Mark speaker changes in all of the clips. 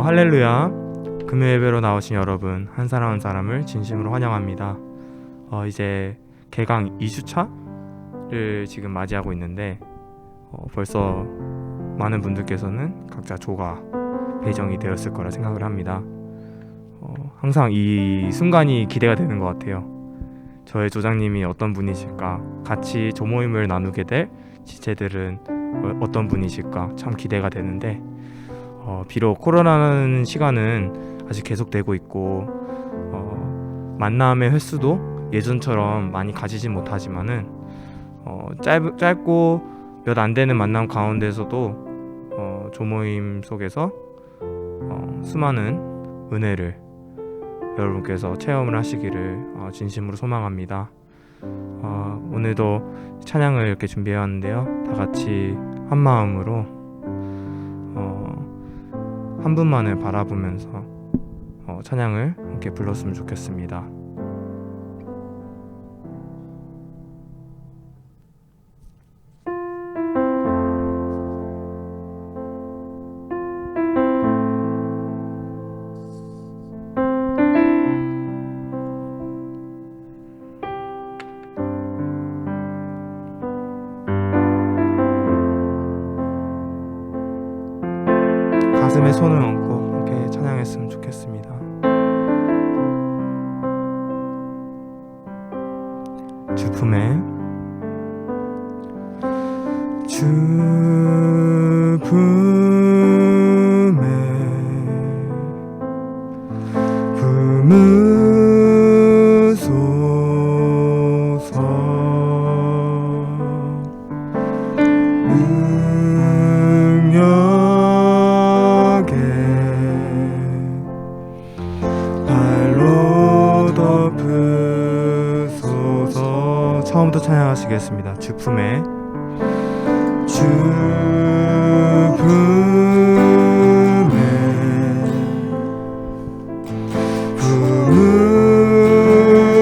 Speaker 1: 할렐루야. 금요 예배로 나오신 여러분, 한 사람 한 사람을 진심으로 환영합니다. 이제 개강 2주차를 지금 맞이하고 있는데 벌써 많은 분들께서는 각자 조가 배정이 되었을 거라 생각을 합니다. 항상 이 순간이 기대가 되는 것 같아요. 저의 조장님이 어떤 분이실까, 같이 조모임을 나누게 될 지체들은 어떤 분이실까 참 기대가 되는데 비록 코로나라는 시간은 아직 계속되고 있고 만남의 횟수도 예전처럼 많이 가지진 못하지만은 짧고 몇 안 되는 만남 가운데서도 조모임 속에서 수많은 은혜를 여러분께서 체험을 하시기를 진심으로 소망합니다. 오늘도 찬양을 이렇게 준비해왔는데요, 다 같이 한 마음으로 한 분만을 바라보면서 찬양을 함께 불렀으면 좋겠습니다. 가슴에 손을 얹고 함께 찬양했으면 좋겠습니다. 주 품에 품으소서. 처음부터 찬양하시겠습니다. 주 품에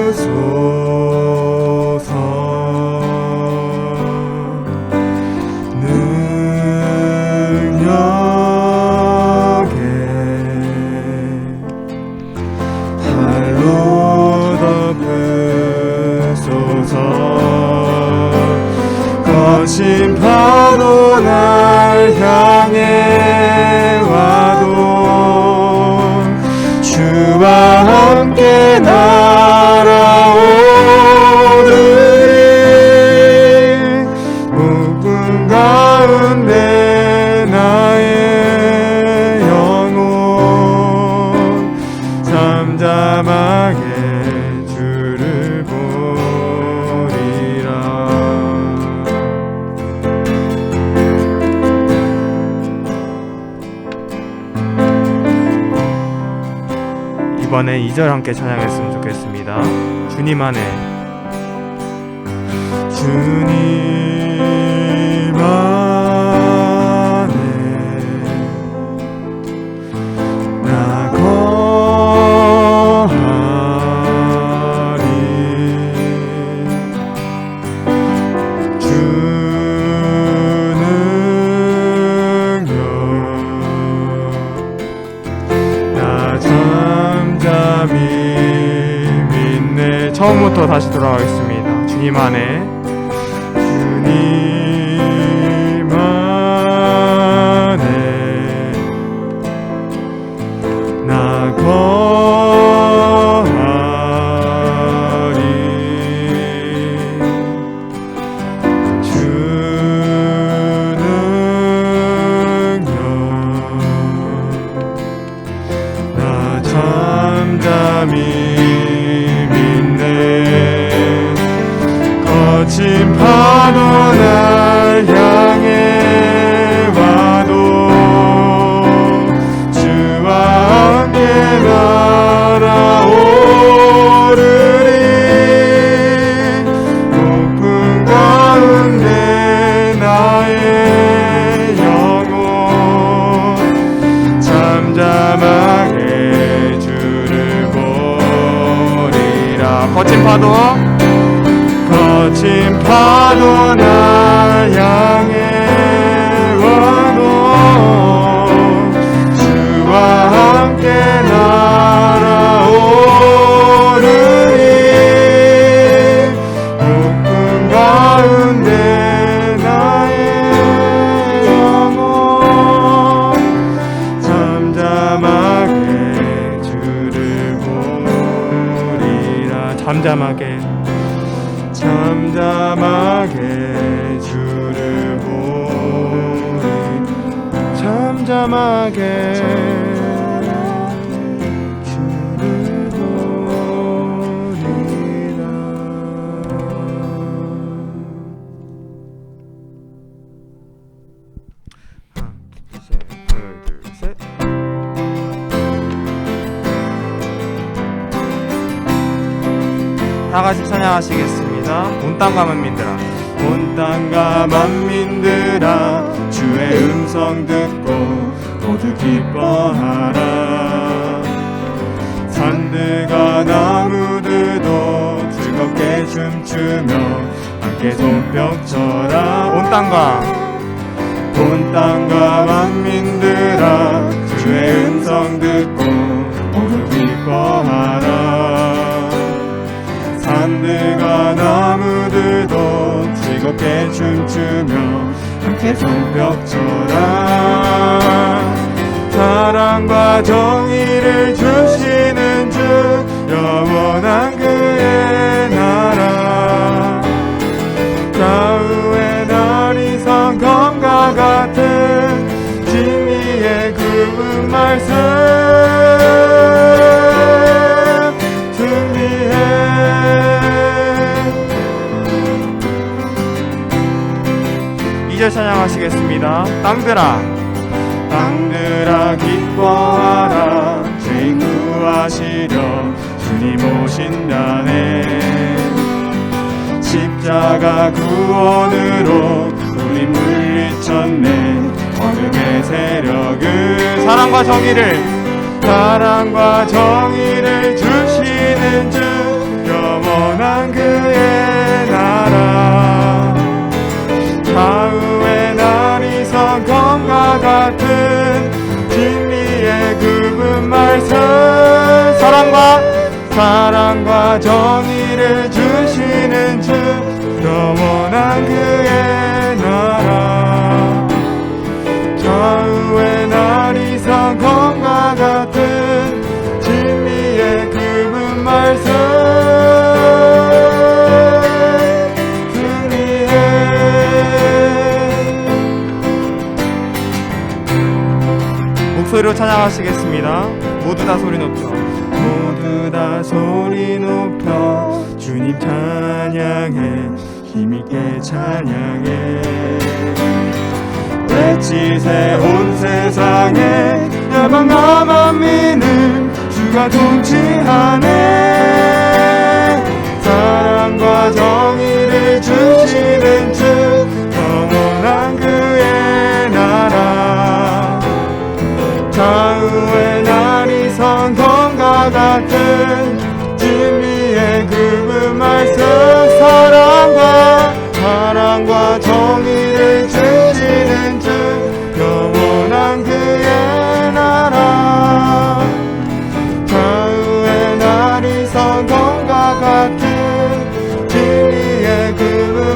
Speaker 1: 품으소서. 능력에 발로 덮으소서. 거친 파도 날 향해 와도 주와 함께 날아오르리. 목숨 가운데 나의 영혼 잠잠하게 주를 보리라. 이번에 2절 함께 찬양했으면 좋겠습니다. 주님 안에 나 거하리. 주 능력 나 잠잠히 믿네. 처음부터 다시 돌아가겠습니다. 주님 안에 나 거하리. 주 능력 나 잠잠히 믿네. 거친 파도 날 향해 와도 주와 함께 날아오르리. 높은 가운데 나의 영혼 잠잠하게 주를 보리라. 거친 파도 날 향해 와도 주와 잠잠하게 주를 보리 잠잠하게 주를 보리라. 하나 둘 셋. 다같이 찬양하시겠습니다. 온 땅과 만민들아 온 땅과 만민들아 주의 음성 듣고 모두 기뻐하라. 산들과 나무들도 즐겁게 춤추며 함께 손뼉 쳐라. 온 땅과 만민들아 주의 음성 듣고 모두 기뻐하라. 산들과 나무들도 즐겁게 춤추며 함께 손뼉 쳐라. 사랑과 정의를 주시는 주 영원한 그의 나라. 좌우의 날이 성검과 같은 진리의 그 말씀 승리해. 2절 찬양하시겠습니다. 땅들아 기뻐하라. 죄인 구하시려 주님 오신다네. 십자가 구원으로 우리 물리쳤네. 어둠의 세력을 사랑과 정의를 주시는 주 영원한 그의 나라. 좌우의 날이 성검과 같은 진리의 그 말씀 사랑과 정의를 주시는 주 영원한 그의 나라. 좌우의 날이 성검과 같은 진리의 그 말씀 목소리로 찬양하시겠습니다. 모두 다 소리 높여 주님 찬양해. 힘있게 찬양해. 외치세 온 세상에 야망과 만민을 주가 통치하네. 사랑과 정의를 주시는 주 영원한 그의 나라. 좌우의 날이 성검과 같은 진리의 그 말씀 사랑과 정의를 주시는 주 영원한 그의 나라. 좌우의 날이 성검과 같은 진리의 그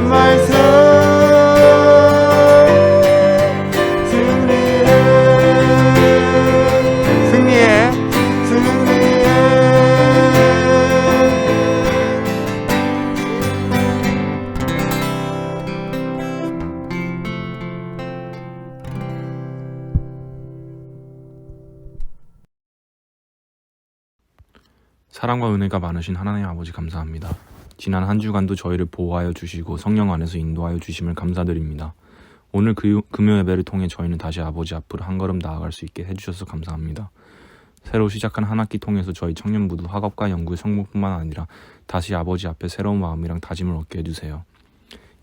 Speaker 1: 말씀
Speaker 2: 사랑과 은혜가 많으신 하나님 아버지 감사합니다. 지난 한 주간도 저희를 보호하여 주시고 성령 안에서 인도하여 주심을 감사드립니다. 오늘 금요 예배를 통해 저희는 다시 아버지 앞으로 한 걸음 나아갈 수 있게 해주셔서 감사합니다. 새로 시작한 한 학기 통해서 저희 청년부도 학업과 연구의 성공뿐만 아니라 다시 아버지 앞에 새로운 마음이랑 다짐을 얻게 해주세요.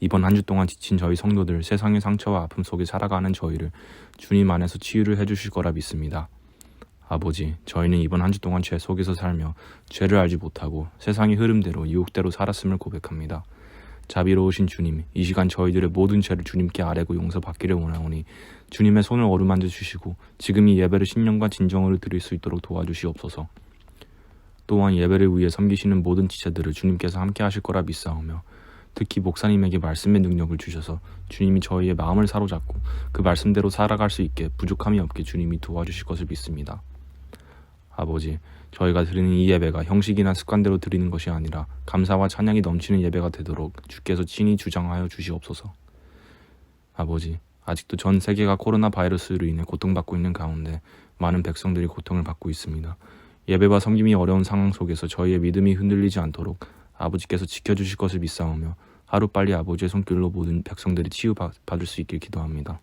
Speaker 2: 이번 한 주 동안 지친 저희 성도들, 세상의 상처와 아픔 속에 살아가는 저희를 주님 안에서 치유를 해주실 거라 믿습니다. 아버지, 저희는 이번 한 주 동안 죄 속에서 살며 죄를 알지 못하고 세상의 흐름대로 유혹대로 살았음을 고백합니다. 자비로우신 주님, 이 시간 저희들의 모든 죄를 주님께 아뢰고 용서받기를 원하오니 주님의 손을 어루만져 주시고 지금 이 예배를 신령과 진정으로 드릴 수 있도록 도와주시옵소서. 또한 예배를 위해 섬기시는 모든 지체들을 주님께서 함께 하실 거라 믿사오며 특히 목사님에게 말씀의 능력을 주셔서 주님이 저희의 마음을 사로잡고 그 말씀대로 살아갈 수 있게 부족함이 없게 주님이 도와주실 것을 믿습니다. 아버지, 저희가 드리는 이 예배가 형식이나 습관대로 드리는 것이 아니라 감사와 찬양이 넘치는 예배가 되도록 주께서 친히 주장하여 주시옵소서. 아버지, 아직도 전 세계가 코로나 바이러스로 인해 고통받고 있는 가운데 많은 백성들이 고통을 받고 있습니다. 예배와 섬김이 어려운 상황 속에서 저희의 믿음이 흔들리지 않도록 아버지께서 지켜주실 것을 믿사오며 하루빨리 아버지의 손길로 모든 백성들이 치유받을 수 있길 기도합니다.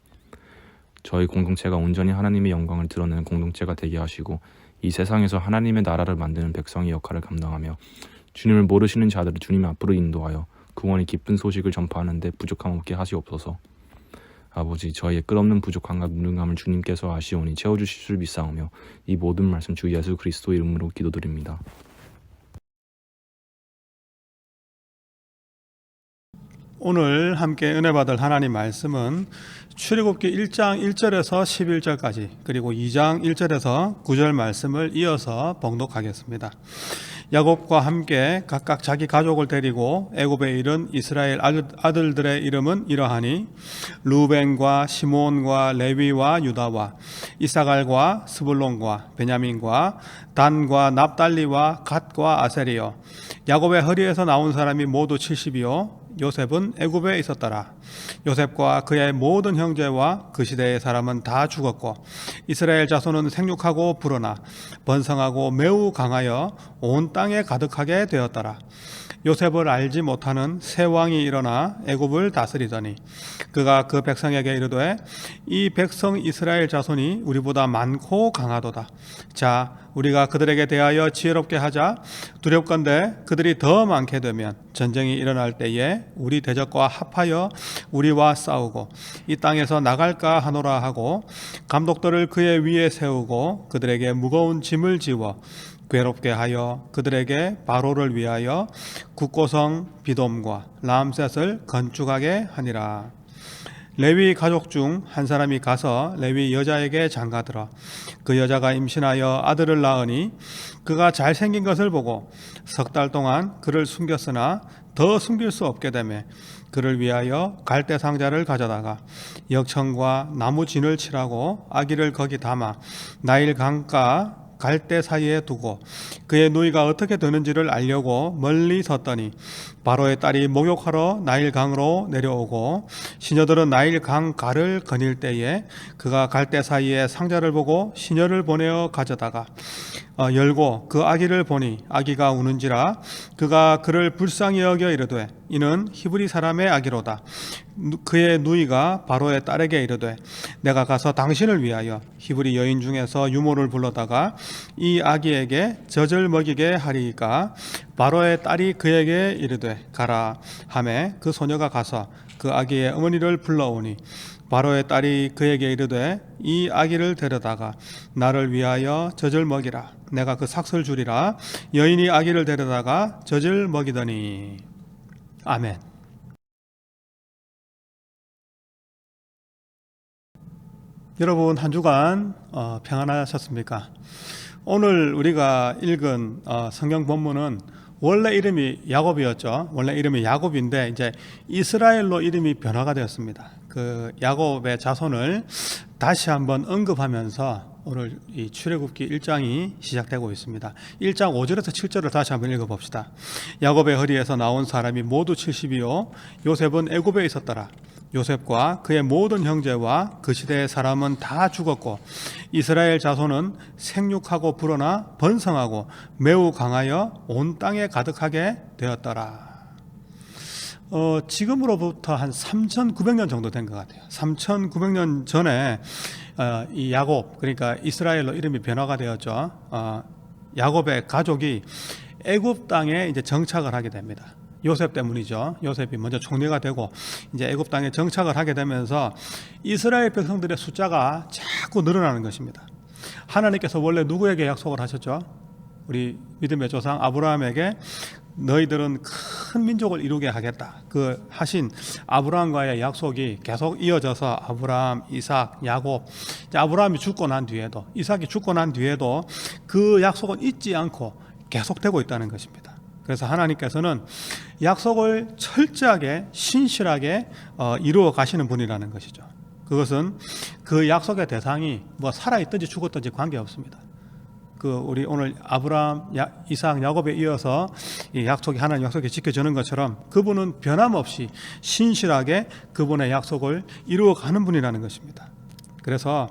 Speaker 2: 저희 공동체가 온전히 하나님의 영광을 드러내는 공동체가 되게 하시고 이 세상에서 하나님의 나라를 만드는 백성의 역할을 감당하며 주님을 모르시는 자들을 주님 앞으로 인도하여 구원의 기쁜 소식을 전파하는 데 부족함 없게 하시옵소서. 아버지, 저희의 끝없는 부족함과 무능함을 주님께서 아시오니 채워주실 줄 믿사오며 이 모든 말씀 주 예수 그리스도 이름으로 기도드립니다.
Speaker 3: 오늘 함께 은혜 받을 하나님 말씀은 출애굽기 1장 1절에서 11절까지 그리고 2장 1절에서 9절 말씀을 이어서 봉독하겠습니다. 야곱과 함께 각각 자기 가족을 데리고 애굽에 이른 이스라엘 아들들의 이름은 이러하니 루벤과 시몬과 레위와 유다와 이사갈과 스불론과 베냐민과 단과 납달리와 갓과 아셀이요 야곱의 허리에서 나온 사람이 모두 70이요 요셉은 애굽에 있었더라. 요셉과 그의 모든 형제와 그 시대의 사람은 다 죽었고 이스라엘 자손은 생육하고 불어나 번성하고 매우 강하여 온 땅에 가득하게 되었더라. 요셉을 알지 못하는 새 왕이 일어나 애굽을 다스리더니 그가 그 백성에게 이르되 이 백성 이스라엘 자손이 우리보다 많고 강하도다. 자, 우리가 그들에게 대하여 지혜롭게 하자. 두렵건대 그들이 더 많게 되면 전쟁이 일어날 때에 우리 대적과 합하여 우리와 싸우고 이 땅에서 나갈까 하노라 하고 감독들을 그의 위에 세우고 그들에게 무거운 짐을 지워 괴롭게 하여 그들에게 바로를 위하여 국고성 비돔과 람셋을 건축하게 하니라. 레위 가족 중 한 사람이 가서 레위 여자에게 장가들어 그 여자가 임신하여 아들을 낳으니 그가 잘생긴 것을 보고 석 달 동안 그를 숨겼으나 더 숨길 수 없게 되매 그를 위하여 갈대 상자를 가져다가 역청과 나무 진을 칠하고 아기를 거기 담아 나일 강가 갈대 사이에 두고 그의 누이가 어떻게 되는지를 알려고 멀리 섰더니 바로의 딸이 목욕하러 나일강으로 내려오고 시녀들은 나일강 가를 거닐 때에 그가 갈대 사이에 상자를 보고 시녀를 보내어 가져다가 열고 그 아기를 보니 아기가 우는지라 그가 그를 불쌍히 여겨 이르되 이는 히브리 사람의 아기로다. 그의 누이가 바로의 딸에게 이르되 내가 가서 당신을 위하여 히브리 여인 중에서 유모를 불러다가 이 아기에게 젖을 먹이게 하리이까. 바로의 딸이 그에게 이르되 가라 하매 그 소녀가 가서 그 아기의 어머니를 불러오니 바로의 딸이 그에게 이르되 이 아기를 데려다가 나를 위하여 젖을 먹이라. 내가 그 삭설 주리라. 여인이 아기를 데려다가 젖을 먹이더니. 아멘. 여러분 한 주간 평안하셨습니까? 오늘 우리가 읽은 성경 본문은 원래 이름이 야곱이었죠. 원래 이름이 야곱인데 이제 이스라엘로 이름이 변화가 되었습니다. 그 야곱의 자손을 다시 한번 언급하면서 오늘 이 출애굽기 1장이 시작되고 있습니다. 1장 5절에서 7절을 다시 한번 읽어봅시다. 야곱의 허리에서 나온 사람이 모두 70이요 요셉은 애굽에 있었더라. 요셉과 그의 모든 형제와 그 시대의 사람은 다 죽었고 이스라엘 자손은 생육하고 불어나 번성하고 매우 강하여 온 땅에 가득하게 되었더라. 지금으로부터 한 3,900년 정도 된 것 같아요. 3,900년 전에 이 야곱, 그러니까 이스라엘로 이름이 변화가 되었죠. 야곱의 가족이 애굽 땅에 이제 정착을 하게 됩니다. 요셉 때문이죠. 요셉이 먼저 총리가 되고 이제 애굽 땅에 정착을 하게 되면서 이스라엘 백성들의 숫자가 자꾸 늘어나는 것입니다. 하나님께서 원래 누구에게 약속을 하셨죠? 우리 믿음의 조상 아브라함에게 너희들은 큰 민족을 이루게 하겠다. 그 하신 아브라함과의 약속이 계속 이어져서 아브라함, 이삭, 야곱. 아브라함이 죽고 난 뒤에도 이삭이 죽고 난 뒤에도 그 약속은 잊지 않고 계속되고 있다는 것입니다. 그래서 하나님께서는 약속을 철저하게 신실하게 이루어 가시는 분이라는 것이죠. 그것은 그 약속의 대상이 뭐 살아있든지 죽었든지 관계없습니다. 우리 오늘 아브라함, 이삭, 야곱에 이어서 이 약속이 하나님 약속이 지켜지는 것처럼 그분은 변함없이 신실하게 그분의 약속을 이루어가는 분이라는 것입니다. 그래서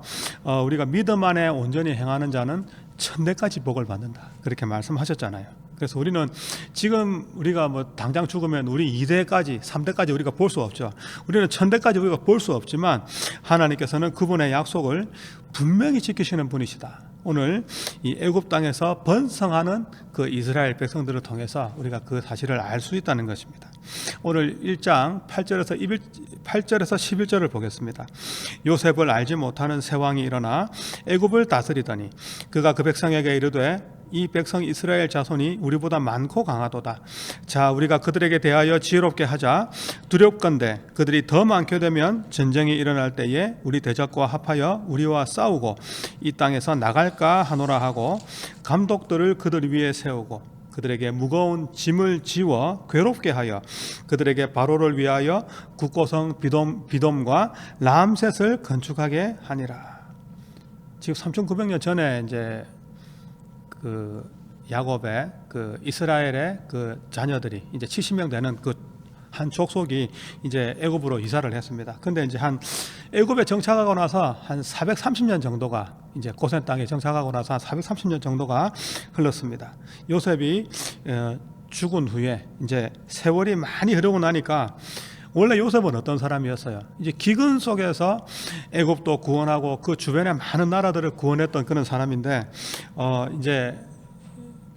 Speaker 3: 우리가 믿음 안에 온전히 행하는 자는 천대까지 복을 받는다, 그렇게 말씀하셨잖아요. 그래서 우리는 지금 우리가 뭐 당장 죽으면 우리 2대까지 3대까지 우리가 볼 수 없죠. 우리는 천대까지 우리가 볼 수 없지만 하나님께서는 그분의 약속을 분명히 지키시는 분이시다. 오늘 이 애굽 땅에서 번성하는 그 이스라엘 백성들을 통해서 우리가 그 사실을 알 수 있다는 것입니다. 오늘 1장 8절에서 11절을 보겠습니다. 요셉을 알지 못하는 새 왕이 일어나 애굽을 다스리더니 그가 그 백성에게 이르되 이 백성 이스라엘 자손이 우리보다 많고 강하도다. 자, 우리가 그들에게 대하여 지혜롭게 하자. 두렵건대 그들이 더 많게 되면 전쟁이 일어날 때에 우리 대적과 합하여 우리와 싸우고 이 땅에서 나갈까 하노라 하고 감독들을 그들 위에 세우고 그들에게 무거운 짐을 지워 괴롭게 하여 그들에게 바로를 위하여 국고성 비돔과 람셋을 건축하게 하니라. 지금 3,900년 전에 이제 그 야곱의 그 이스라엘의 그 자녀들이 이제 70명 되는 그 한 족속이 이제 애굽으로 이사를 했습니다. 근데 이제 한 애굽에 정착하고 나서 한 430년 정도가 이제 고센 땅에 정착하고 나서 한 430년 정도가 흘렀습니다. 요셉이 죽은 후에 이제 세월이 많이 흐르고 나니까 원래 요셉은 어떤 사람이었어요? 이제 기근 속에서 애굽도 구원하고 그 주변의 많은 나라들을 구원했던 그런 사람인데 이제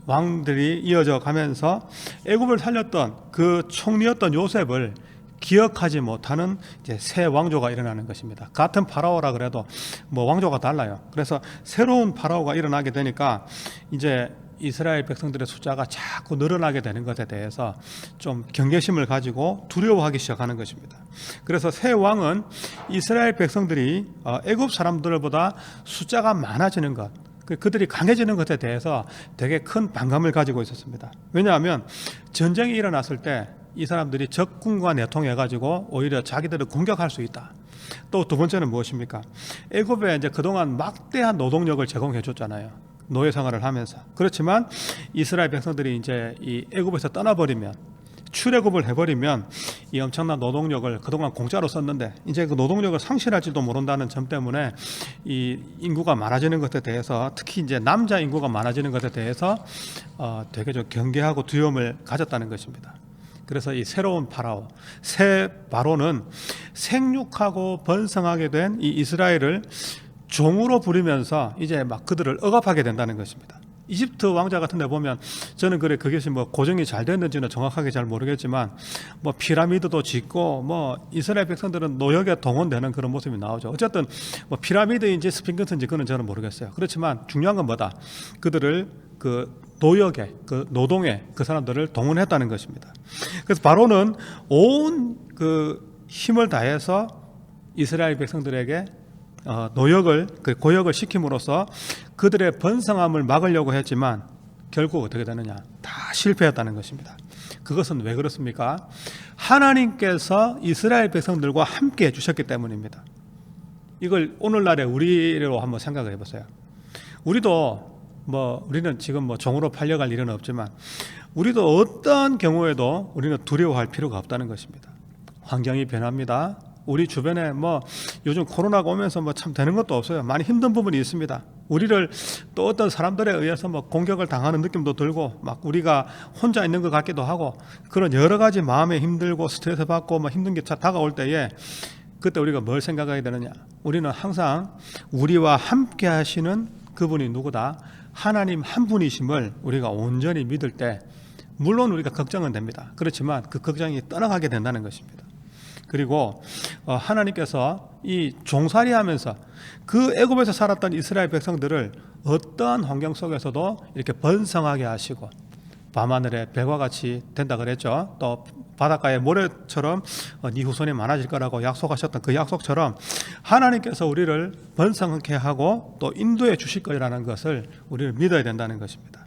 Speaker 3: 왕들이 이어져 가면서 애굽을 살렸던 그 총리였던 요셉을 기억하지 못하는 이제 새 왕조가 일어나는 것입니다. 같은 파라오라 그래도 뭐 왕조가 달라요. 그래서 새로운 파라오가 일어나게 되니까 이제 이스라엘 백성들의 숫자가 자꾸 늘어나게 되는 것에 대해서 좀 경계심을 가지고 두려워하기 시작하는 것입니다. 그래서 새 왕은 이스라엘 백성들이 애굽 사람들보다 숫자가 많아지는 것, 그들이 강해지는 것에 대해서 되게 큰 반감을 가지고 있었습니다. 왜냐하면 전쟁이 일어났을 때 이 사람들이 적군과 내통해가지고 오히려 자기들을 공격할 수 있다. 또 두 번째는 무엇입니까? 애굽에 이제 그동안 막대한 노동력을 제공해 줬잖아요. 노예 생활을 하면서. 그렇지만 이스라엘 백성들이 이제 이 애굽에서 떠나버리면, 출애굽을 해버리면 이 엄청난 노동력을 그동안 공짜로 썼는데 이제 그 노동력을 상실할지도 모른다는 점 때문에 이 인구가 많아지는 것에 대해서, 특히 이제 남자 인구가 많아지는 것에 대해서 되게 좀 경계하고 두려움을 가졌다는 것입니다. 그래서 이 새로운 파라오, 새 바로는 생육하고 번성하게 된 이 이스라엘을 종으로 부리면서 이제 막 그들을 억압하게 된다는 것입니다. 이집트 왕자 같은 데 보면 저는 그것이 뭐 고정이 잘 됐는지는 정확하게 잘 모르겠지만 뭐 피라미드도 짓고 뭐 이스라엘 백성들은 노역에 동원되는 그런 모습이 나오죠. 어쨌든 뭐 피라미드인지 스핑크스인지 그건 저는 모르겠어요. 그렇지만 중요한 건 뭐다? 그들을 그 노역에, 그 노동에 그 사람들을 동원했다는 것입니다. 그래서 바로는 온 그 힘을 다해서 이스라엘 백성들에게 노역을, 그 고역을 시킴으로써 그들의 번성함을 막으려고 했지만 결국 어떻게 되느냐? 다 실패했다는 것입니다. 그것은 왜 그렇습니까? 하나님께서 이스라엘 백성들과 함께 해주셨기 때문입니다. 이걸 오늘날의 우리로 한번 생각을 해보세요. 우리는 지금 뭐 종으로 팔려갈 일은 없지만 우리도 어떤 경우에도 우리는 두려워할 필요가 없다는 것입니다. 환경이 변합니다. 우리 주변에 뭐 요즘 코로나가 오면서 뭐 참 되는 것도 없어요. 많이 힘든 부분이 있습니다. 우리를 또 어떤 사람들에 의해서 뭐 공격을 당하는 느낌도 들고 막 우리가 혼자 있는 것 같기도 하고 그런 여러 가지 마음에 힘들고 스트레스 받고 뭐 힘든 게 다가올 때에 그때 우리가 뭘 생각하게 되느냐? 우리는 항상 우리와 함께 하시는 그분이 누구다? 하나님 한 분이심을 우리가 온전히 믿을 때 물론 우리가 걱정은 됩니다. 그렇지만 그 걱정이 떠나가게 된다는 것입니다. 그리고 하나님께서 이 종살이하면서 그 애굽에서 살았던 이스라엘 백성들을 어떠한 환경 속에서도 이렇게 번성하게 하시고 밤하늘에 별과 같이 된다 그랬죠. 또 바닷가의 모래처럼 네 후손이 많아질 거라고 약속하셨던 그 약속처럼 하나님께서 우리를 번성하게 하고 또 인도해 주실 거라는 것을 우리는 믿어야 된다는 것입니다.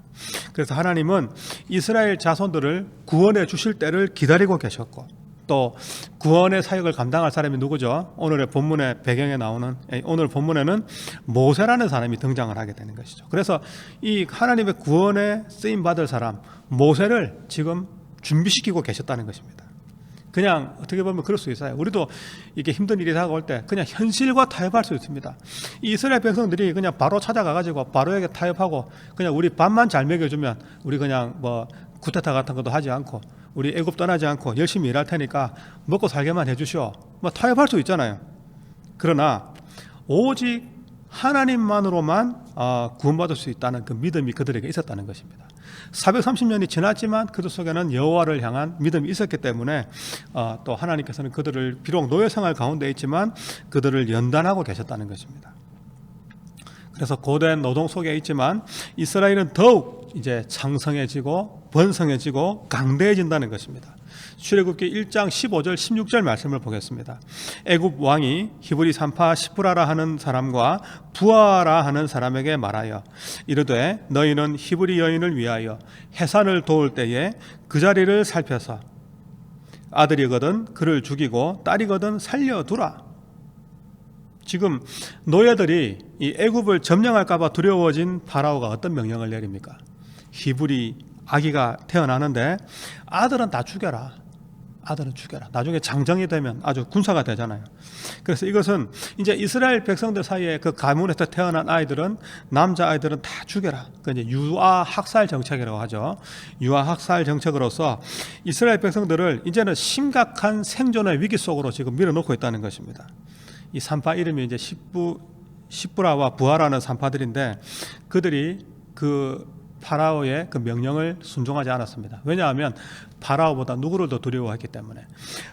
Speaker 3: 그래서 하나님은 이스라엘 자손들을 구원해 주실 때를 기다리고 계셨고 또 구원의 사역을 감당할 사람이 누구죠? 오늘의 본문의 배경에 나오는, 오늘 본문에는 모세라는 사람이 등장을 하게 되는 것이죠. 그래서 이 하나님의 구원에 쓰임 받을 사람 모세를 지금 준비시키고 계셨다는 것입니다. 그냥 어떻게 보면 그럴 수 있어요. 우리도 이게 힘든 일이 다가올 때 그냥 현실과 타협할 수 있습니다. 이 이스라엘 백성들이 그냥 바로 찾아가가지고 바로에게 타협하고 그냥 우리 밥만 잘 먹여주면 우리 그냥 뭐 쿠데타 같은 것도 하지 않고 우리 애굽 떠나지 않고 열심히 일할 테니까 먹고 살게만 해주시오. 뭐 타협할 수 있잖아요. 그러나 오직 하나님만으로만 구원받을 수 있다는 그 믿음이 그들에게 있었다는 것입니다. 430년이 지났지만 그들 속에는 여호와를 향한 믿음이 있었기 때문에 또 하나님께서는 그들을 비록 노예 생활 가운데 있지만 그들을 연단하고 계셨다는 것입니다. 그래서 고된 노동 속에 있지만 이스라엘은 더욱 이제 창성해지고 번성해지고 강대해진다는 것입니다. 출애굽기 1장 15절 16절 말씀을 보겠습니다. 애굽 왕이 히브리 산파 시프라라 하는 사람과 부아라 하는 사람에게 말하여 이르되 너희는 히브리 여인을 위하여 해산을 도울 때에 그 자리를 살펴서 아들이거든 그를 죽이고 딸이거든 살려두라. 지금 노예들이 이 애굽을 점령할까 봐 두려워진 파라오가 어떤 명령을 내립니까? 히브리 아기가 태어나는데 아들은 다 죽여라. 아들은 죽여라. 나중에 장정이 되면 아주 군사가 되잖아요. 그래서 이것은 이제 이스라엘 백성들 사이에 그 가문에서 태어난 아이들은 남자 아이들은 다 죽여라. 그 이제 유아 학살 정책이라고 하죠. 유아 학살 정책으로서 이스라엘 백성들을 이제는 심각한 생존의 위기 속으로 지금 밀어넣고 있다는 것입니다. 이 산파 이름이 이제 시프라와 부하라는 산파들인데 그들이 그 파라오의 그 명령을 순종하지 않았습니다. 왜냐하면 파라오보다 누구를 더 두려워했기 때문에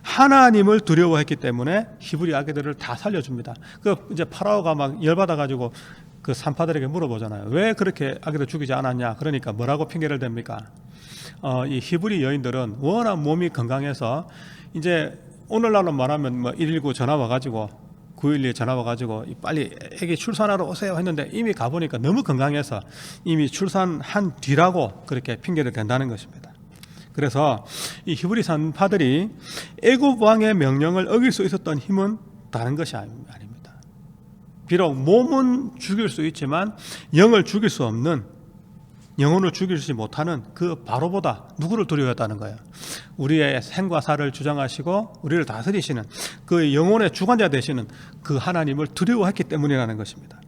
Speaker 3: 하나님을 두려워했기 때문에 히브리 아기들을 다 살려줍니다. 그 이제 파라오가 막 열받아 가지고 그 산파들에게 물어보잖아요. 왜 그렇게 아기들 죽이지 않았냐? 그러니까 뭐라고 핑계를 댑니까? 이 히브리 여인들은 워낙 몸이 건강해서 이제 오늘날로 말하면 뭐 119 전화 와가지고 912에 전화 와가지고 빨리 애기 출산하러 오세요 했는데 이미 가보니까 너무 건강해서 이미 출산한 뒤라고 그렇게 핑계를 댄다는 것입니다. 그래서 이 히브리 산파들이 애굽 왕의 명령을 어길 수 있었던 힘은 다른 것이 아닙니다. 비록 몸은 죽일 수 있지만 영을 죽일 수 없는, 영혼을 죽이지 못하는 그 바로보다 누구를 두려워했다는 거예요? 우리의 생과 사를 주장하시고 우리를 다스리시는 그 영혼의 주관자 되시는 그 하나님을 두려워했기 때문이라는 것입니다.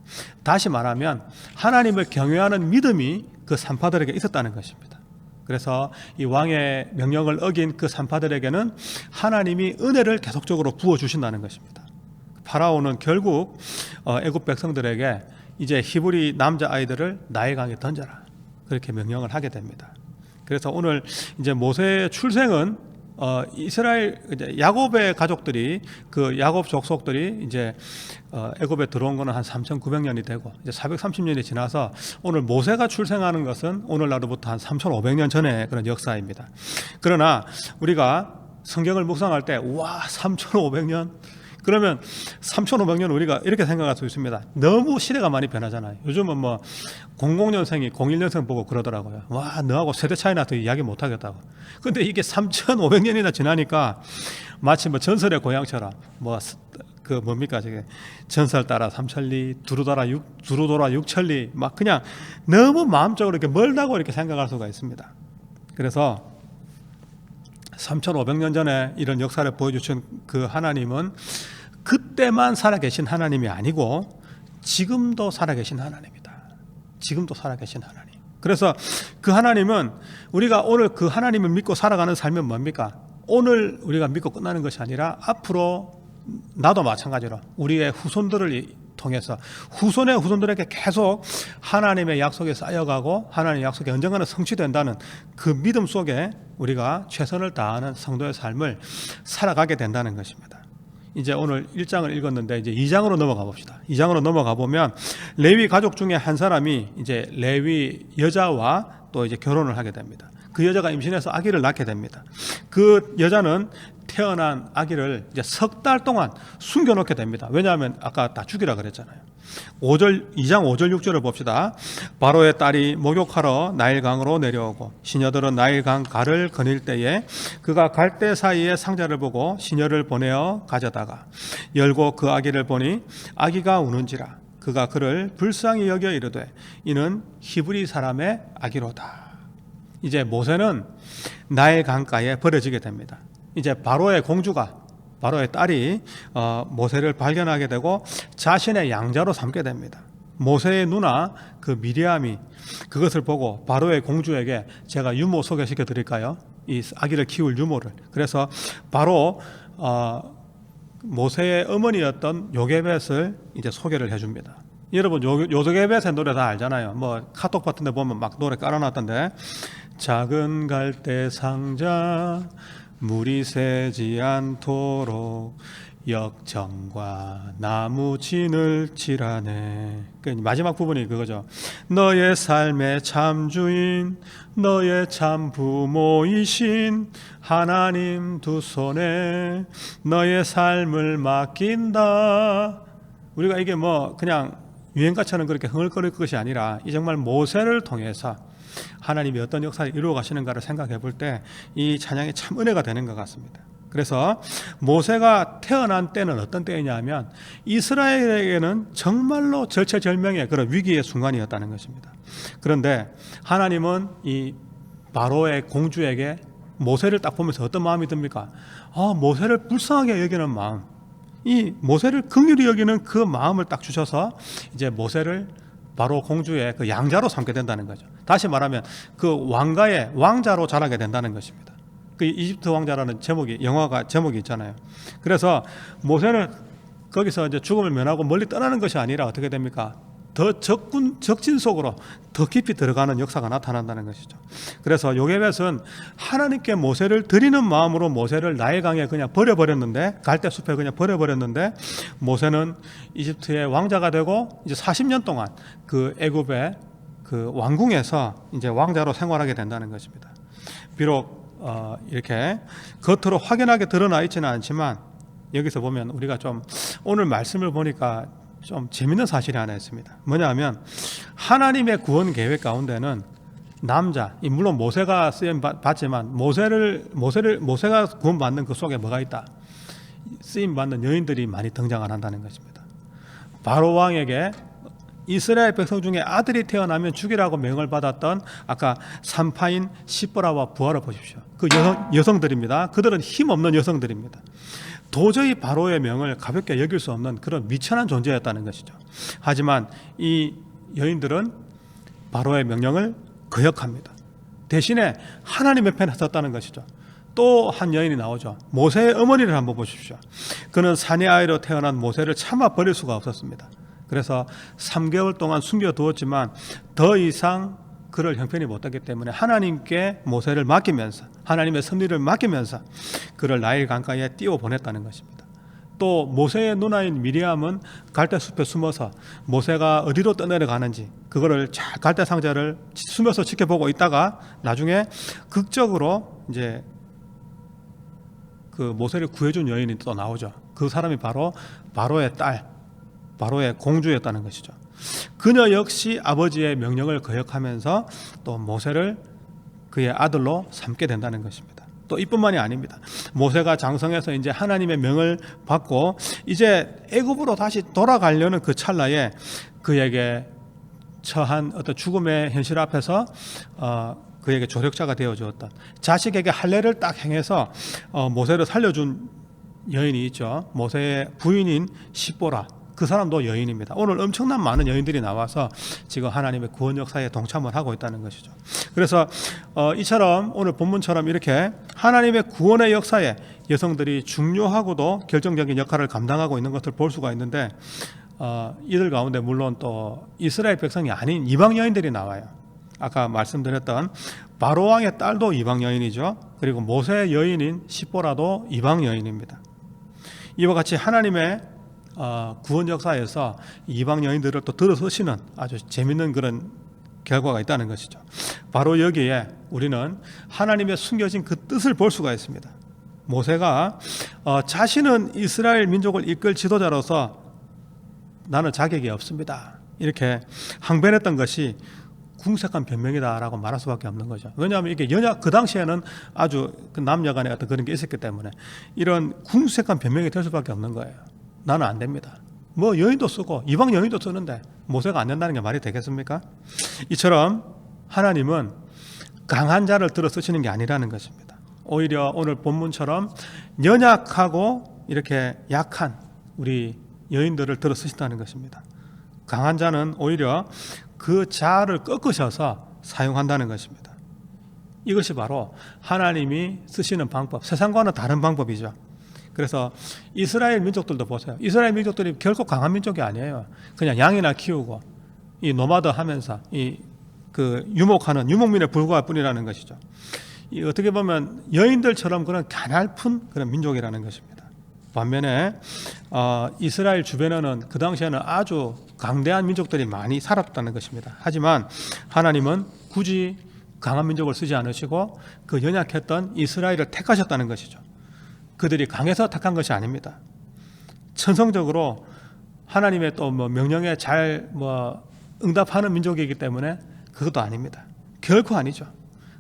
Speaker 3: 다시 말하면 하나님을 경외하는 믿음이 그 산파들에게 있었다는 것입니다. 그래서 이 왕의 명령을 어긴 그 산파들에게는 하나님이 은혜를 계속적으로 부어주신다는 것입니다. 파라오는 결국 애굽 백성들에게 이제 히브리 남자아이들을 나일강에 던져라, 그렇게 명령을 하게 됩니다. 그래서 오늘 이제 모세의 출생은 이스라엘 이제 야곱의 가족들이 그 야곱 족속들이 이제 애굽에 들어온 거는 한 3,900년이 되고 이제 430년이 지나서 오늘 모세가 출생하는 것은 오늘날로부터 한 3,500년 전의 그런 역사입니다. 그러나 우리가 성경을 묵상할 때 와 3,500년 그러면 3,500년 우리가 이렇게 생각할 수 있습니다. 너무 시대가 많이 변하잖아요. 요즘은 뭐 00년생이 01년생 보고 그러더라고요. 와, 너하고 세대 차이 나서 이야기 못 하겠다고. 근데 이게 3,500년이나 지나니까 마치 뭐 전설의 고향처럼 뭐 그 뭡니까 저게 전설 따라 삼천리 두루돌아 육천리 막 그냥 너무 마음적으로 이렇게 멀다고 이렇게 생각할 수가 있습니다. 그래서 3,500년 전에 이런 역사를 보여주신 그 하나님은 그때만 살아계신 하나님이 아니고 지금도 살아계신 하나님이다. 지금도 살아계신 하나님. 그래서 그 하나님은 우리가 오늘 그 하나님을 믿고 살아가는 삶은 뭡니까? 오늘 우리가 믿고 끝나는 것이 아니라 앞으로 나도 마찬가지로 우리의 후손들을 통해서 후손의 후손들에게 계속 하나님의 약속이 쌓여가고 하나님의 약속이 언젠가는 성취된다는 그 믿음 속에 우리가 최선을 다하는 성도의 삶을 살아가게 된다는 것입니다. 이제 오늘 1장을 읽었는데 이제 2장으로 넘어가 봅시다. 2장으로 넘어가 보면 레위 가족 중에 한 사람이 이제 레위 여자와 또 이제 결혼을 하게 됩니다. 그 여자가 임신해서 아기를 낳게 됩니다. 그 여자는 태어난 아기를 이제 석 달 동안 숨겨놓게 됩니다. 왜냐하면 아까 다 죽이라 그랬잖아요. 2장 5절 6절을 봅시다. 바로의 딸이 목욕하러 나일강으로 내려오고 시녀들은 나일강 가를 거닐 때에 그가 갈대 사이에 상자를 보고 시녀를 보내어 가져다가 열고 그 아기를 보니 아기가 우는지라 그가 그를 불쌍히 여겨 이르되 이는 히브리 사람의 아기로다. 이제 모세는 나일강가에 버려지게 됩니다. 이제 바로의 공주가 바로의 딸이 모세를 발견하게 되고 자신의 양자로 삼게 됩니다. 모세의 누나 그 미리암이 그것을 보고 바로의 공주에게 제가 유모 소개시켜 드릴까요? 이 아기를 키울 유모를. 그래서 바로 모세의 어머니였던 요게벳을 이제 소개를 해줍니다. 여러분 요게벳의 노래 다 알잖아요. 뭐 카톡 같은 데 보면 막 노래 깔아놨던데 작은 갈대 상자 물이 새지 않도록 역청과 나무 진을 칠하네. 마지막 부분이 그거죠. 너의 삶의 참 주인 너의 참 부모이신 하나님 두 손에 너의 삶을 맡긴다. 우리가 이게 뭐 그냥 유행가처럼 그렇게 흥얼거릴 것이 아니라 이 정말 모세를 통해서 하나님이 어떤 역사를 이루어 가시는가를 생각해 볼 때 이 찬양이 참 은혜가 되는 것 같습니다. 그래서 모세가 태어난 때는 어떤 때이냐면 이스라엘에게는 정말로 절체절명의 그런 위기의 순간이었다는 것입니다. 그런데 하나님은 이 바로의 공주에게 모세를 딱 보면서 어떤 마음이 듭니까? 모세를 불쌍하게 여기는 마음, 이 모세를 긍휼히 여기는 그 마음을 딱 주셔서 이제 모세를 바로 공주의 그 양자로 삼게 된다는 거죠. 다시 말하면 그 왕가의 왕자로 자라게 된다는 것입니다. 그 이집트 왕자라는 영화가 제목이 있잖아요. 그래서 모세는 거기서 이제 죽음을 면하고 멀리 떠나는 것이 아니라 어떻게 됩니까? 더 적진 속으로 더 깊이 들어가는 역사가 나타난다는 것이죠. 그래서 요게벳은 하나님께 모세를 드리는 마음으로 모세를 나일강에 그냥 버려버렸는데 갈대숲에 그냥 버려버렸는데 모세는 이집트의 왕자가 되고 이제 40년 동안 그 애굽의 그 왕궁에서 이제 왕자로 생활하게 된다는 것입니다. 비록 이렇게 겉으로 확연하게 드러나 있지는 않지만 여기서 보면 우리가 좀 오늘 말씀을 보니까 좀 재밌는 사실이 하나 있습니다. 뭐냐면 하나님의 구원 계획 가운데는 남자, 물론 모세가 쓰임 받지만 모세가 구원받는 그 속에 뭐가 있다? 쓰임 받는 여인들이 많이 등장을 한다는 것입니다. 바로 왕에게 이스라엘 백성 중에 아들이 태어나면 죽이라고 명을 받았던 아까 산파인 시보라와 부하를 보십시오. 그 여성들입니다. 그들은 힘없는 여성들입니다. 도저히 바로의 명을 가볍게 여길 수 없는 그런 미천한 존재였다는 것이죠. 하지만 이 여인들은 바로의 명령을 거역합니다. 대신에 하나님의 편에 섰다는 것이죠. 또 한 여인이 나오죠. 모세의 어머니를 한번 보십시오. 그는 사내 아이로 태어난 모세를 차마 버릴 수가 없었습니다. 그래서 3개월 동안 숨겨두었지만 더 이상 그를 형편이 못하기 때문에 하나님께 모세를 맡기면서 하나님의 섭리를 맡기면서 그를 나일 강가에 띄워 보냈다는 것입니다. 또 모세의 누나인 미리암은 갈대숲에 숨어서 모세가 어디로 떠내려가는지 그거를 잘 갈대 상자를 숨어서 지켜보고 있다가 나중에 극적으로 이제 그 모세를 구해준 여인이 또 나오죠. 그 사람이 바로 바로의 딸, 바로의 공주였다는 것이죠. 그녀 역시 아버지의 명령을 거역하면서 또 모세를 그의 아들로 삼게 된다는 것입니다. 또 이뿐만이 아닙니다. 모세가 장성해서 이제 하나님의 명을 받고 이제 애굽으로 다시 돌아가려는 그 찰나에 그에게 처한 어떤 죽음의 현실 앞에서 그에게 조력자가 되어 주었다. 자식에게 할례를 딱 행해서 모세를 살려준 여인이 있죠. 모세의 부인인 시보라. 그 사람도 여인입니다. 오늘 엄청난 많은 여인들이 나와서 지금 하나님의 구원 역사에 동참을 하고 있다는 것이죠. 그래서 이처럼 오늘 본문처럼 이렇게 하나님의 구원의 역사에 여성들이 중요하고도 결정적인 역할을 감당하고 있는 것을 볼 수가 있는데 이들 가운데 물론 또 이스라엘 백성이 아닌 이방 여인들이 나와요. 아까 말씀드렸던 바로 왕의 딸도 이방 여인이죠. 그리고 모세의 여인인 시보라도 이방 여인입니다. 이와 같이 하나님의 구원 역사에서 이방 여인들을 또 들어서시는 아주 재밌는 그런 결과가 있다는 것이죠. 바로 여기에 우리는 하나님의 숨겨진 그 뜻을 볼 수가 있습니다. 모세가 자신은 이스라엘 민족을 이끌 지도자로서 나는 자격이 없습니다. 이렇게 항변했던 것이 궁색한 변명이다라고 말할 수밖에 없는 거죠. 왜냐하면 이게 그 당시에는 아주 그 남녀 간의 어떤 그런 게 있었기 때문에 이런 궁색한 변명이 될 수밖에 없는 거예요. 나는 안 됩니다. 뭐 여인도 쓰고 이방 여인도 쓰는데 모세가 안 된다는 게 말이 되겠습니까? 이처럼 하나님은 강한 자를 들어 쓰시는 게 아니라는 것입니다. 오히려 오늘 본문처럼 연약하고 이렇게 약한 우리 여인들을 들어 쓰신다는 것입니다. 강한 자는 오히려 그 자아를 꺾으셔서 사용한다는 것입니다. 이것이 바로 하나님이 쓰시는 방법, 세상과는 다른 방법이죠. 그래서 이스라엘 민족들도 보세요. 이스라엘 민족들이 결코 강한 민족이 아니에요. 그냥 양이나 키우고 이 노마드 하면서 그 유목하는 유목민에 불과할 뿐이라는 것이죠. 어떻게 보면 여인들처럼 그런 가냘픈 그런 민족이라는 것입니다. 반면에 이스라엘 주변에는 그 당시에는 아주 강대한 민족들이 많이 살았다는 것입니다. 하지만 하나님은 굳이 강한 민족을 쓰지 않으시고 그 연약했던 이스라엘을 택하셨다는 것이죠. 그들이 강해서 택한 것이 아닙니다. 천성적으로 하나님의 또 뭐 명령에 잘 응답하는 민족이기 때문에 그것도 아닙니다. 결코 아니죠.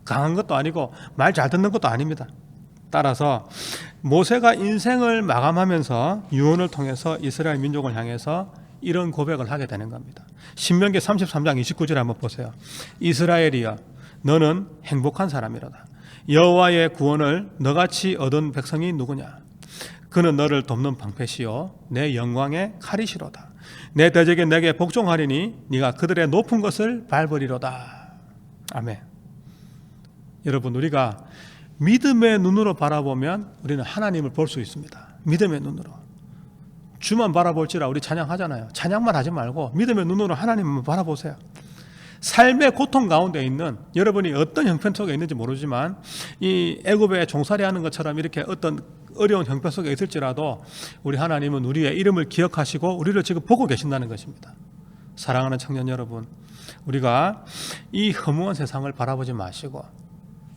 Speaker 3: 강한 것도 아니고 말 잘 듣는 것도 아닙니다. 따라서 모세가 인생을 마감하면서 유언을 통해서 이스라엘 민족을 향해서 이런 고백을 하게 되는 겁니다. 신명기 33장 29절 한번 보세요. 이스라엘이여 너는 행복한 사람이로다. 여호와의 구원을 너같이 얻은 백성이 누구냐? 그는 너를 돕는 방패시요 내 영광의 칼이시로다. 내 대적이 내게 복종하리니 네가 그들의 높은 것을 밟으리로다. 아멘. 여러분, 우리가 믿음의 눈으로 바라보면 우리는 하나님을 볼 수 있습니다. 믿음의 눈으로. 주만 바라볼지라 우리 찬양하잖아요. 찬양만 하지 말고 믿음의 눈으로 하나님을 바라보세요. 삶의 고통 가운데 있는 여러분이 어떤 형편 속에 있는지 모르지만 이 애굽에 종살이하는 것처럼 이렇게 어떤 어려운 형편 속에 있을지라도 우리 하나님은 우리의 이름을 기억하시고 우리를 지금 보고 계신다는 것입니다. 사랑하는 청년 여러분, 우리가 이 허무한 세상을 바라보지 마시고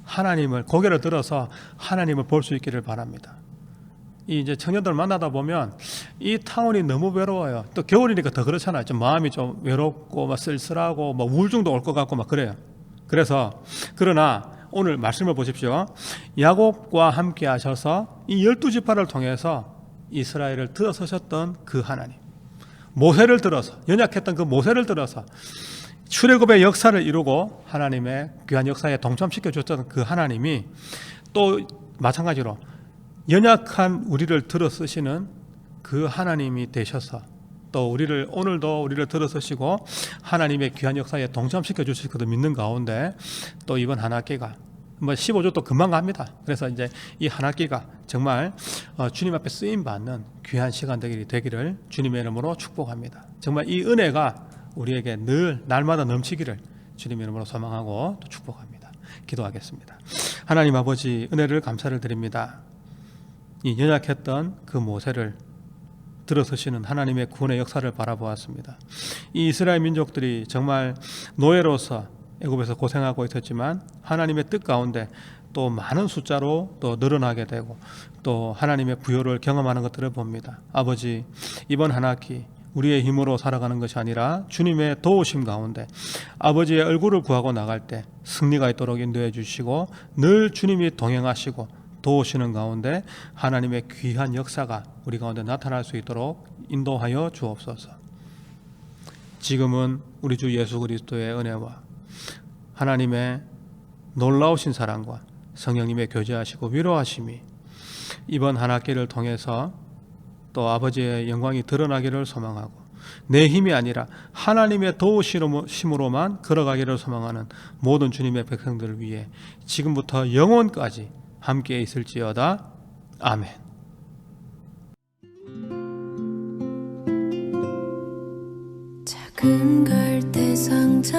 Speaker 3: 하나님을 고개를 들어서 하나님을 볼 수 있기를 바랍니다. 이제 청년들 만나다 보면 이 타운이 너무 외로워요. 또 겨울이니까 더 그렇잖아요. 좀 마음이 좀 외롭고 막 쓸쓸하고 막 우울증도 올 것 같고 막 그래요. 그러나 오늘 말씀을 보십시오. 야곱과 함께 하셔서 이 12지파를 통해서 이스라엘을 들어서셨던 그 하나님, 모세를 들어서 연약했던 그 모세를 들어서 출애굽의 역사를 이루고 하나님의 귀한 역사에 동참시켜 줬던 그 하나님이 또 마찬가지로 연약한 우리를 들어 쓰시는 그 하나님이 되셔서 또 오늘도 우리를 들어 쓰시고 하나님의 귀한 역사에 동참시켜 주실 것을 믿는 가운데 또 이번 한 학기가 15주도 금방 갑니다. 그래서 이제 이 한 학기가 정말 주님 앞에 쓰임 받는 귀한 시간 되기를 주님의 이름으로 축복합니다. 정말 이 은혜가 우리에게 늘 날마다 넘치기를 주님의 이름으로 소망하고 또 축복합니다. 기도하겠습니다. 하나님 아버지, 은혜를 감사를 드립니다. 이 연약했던 그 모세를 들어서시는 하나님의 구원의 역사를 바라보았습니다. 이 이스라엘 민족들이 정말 노예로서 애굽에서 고생하고 있었지만 하나님의 뜻 가운데 또 많은 숫자로 또 늘어나게 되고 또 하나님의 부요를 경험하는 것들을 봅니다. 아버지, 이번 한 학기 우리의 힘으로 살아가는 것이 아니라 주님의 도우심 가운데 아버지의 얼굴을 구하고 나갈 때 승리가 있도록 인도해 주시고 늘 주님이 동행하시고 도우시는 가운데 하나님의 귀한 역사가 우리 가운데 나타날 수 있도록 인도하여 주옵소서. 지금은 우리 주 예수 그리스도의 은혜와 하나님의 놀라우신 사랑과 성령님의 교제하시고 위로하심이 이번 한 학기를 통해서 또 아버지의 영광이 드러나기를 소망하고 내 힘이 아니라 하나님의 도우심으로만 걸어가기를 소망하는 모든 주님의 백성들을 위해 지금부터 영원까지 함께 있을지어다. 아멘.
Speaker 4: 작은 갈대 상자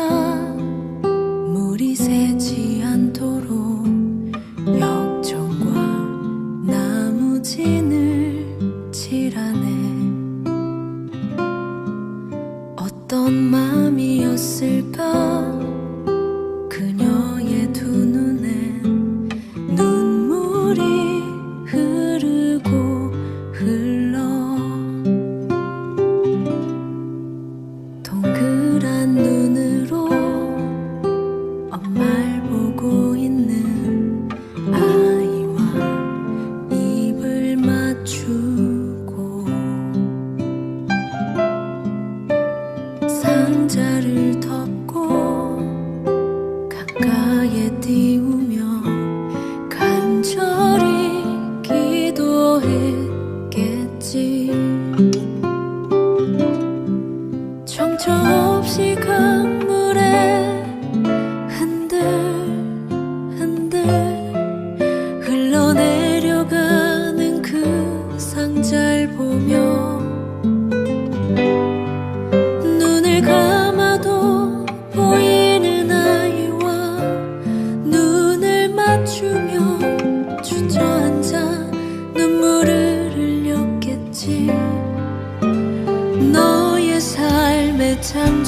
Speaker 4: 물이 새지 않도록 역청과 나무진을 칠하네. 어떤 마음이었을까 그녀의 두 눈엔 눈물이 흐르고 흘러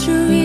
Speaker 4: 주의